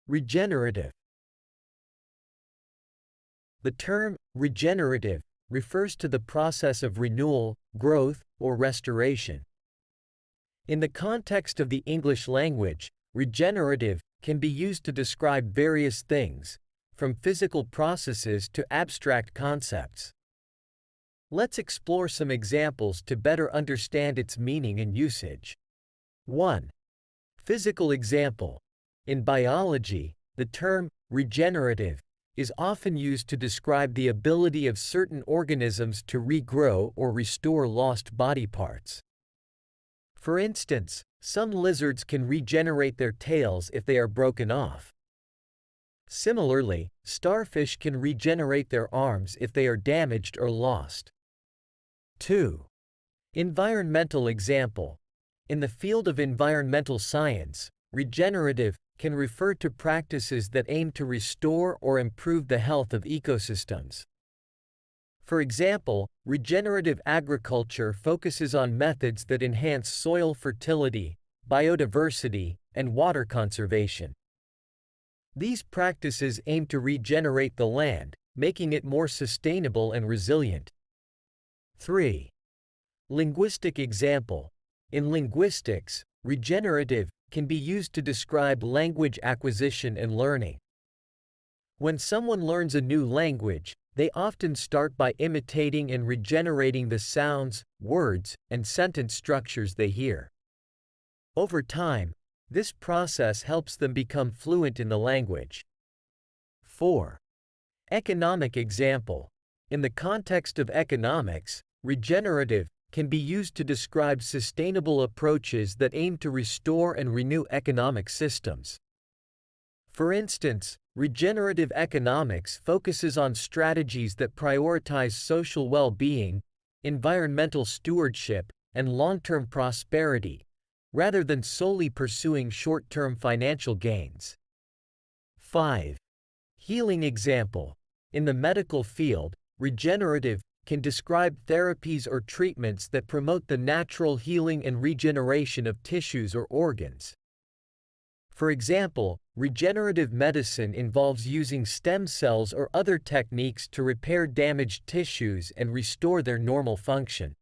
Regenerative. The term regenerative refers to the process of renewal, growth, or restoration. In the context of the English language, regenerative can be used to describe various things, from physical processes to abstract concepts. Let's explore some examples to better understand its meaning and usage. 1. Physical example. In biology, the term regenerative is often used to describe the ability of certain organisms to regrow or restore lost body parts. For instance, some lizards can regenerate their tails if they are broken off. Similarly, starfish can regenerate their arms if they are damaged or lost. 2. Environmental example. In the field of environmental science, regenerative can refer to practices that aim to restore or improve the health of ecosystems. For example, regenerative agriculture focuses on methods that enhance soil fertility, biodiversity, and water conservation. These practices aim to regenerate the land, making it more sustainable and resilient. 3. Linguistic example. In linguistics, regenerative can be used to describe language acquisition and learning. When someone learns a new language, they often start by imitating and regenerating the sounds, words, and sentence structures they hear. Over time, this process helps them become fluent in the language. 4. Economic example. In the context of economics, regenerative can be used to describe sustainable approaches that aim to restore and renew economic systems. For instance, regenerative economics focuses on strategies that prioritize social well-being, environmental stewardship, and long-term prosperity, rather than solely pursuing short-term financial gains. 5. Healing example. In the medical field, regenerative can describe therapies or treatments that promote the natural healing and regeneration of tissues or organs. For example, regenerative medicine involves using stem cells or other techniques to repair damaged tissues and restore their normal function.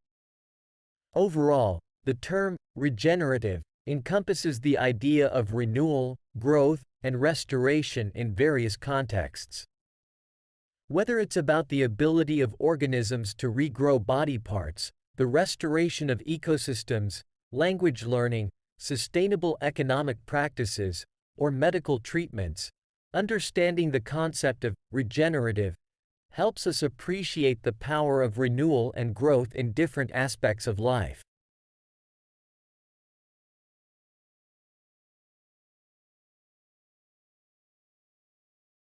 Overall, the term regenerative encompasses the idea of renewal, growth, and restoration in various contexts. Whether it's about the ability of organisms to regrow body parts, the restoration of ecosystems, language learning, sustainable economic practices, or medical treatments, understanding the concept of regenerative helps us appreciate the power of renewal and growth in different aspects of life.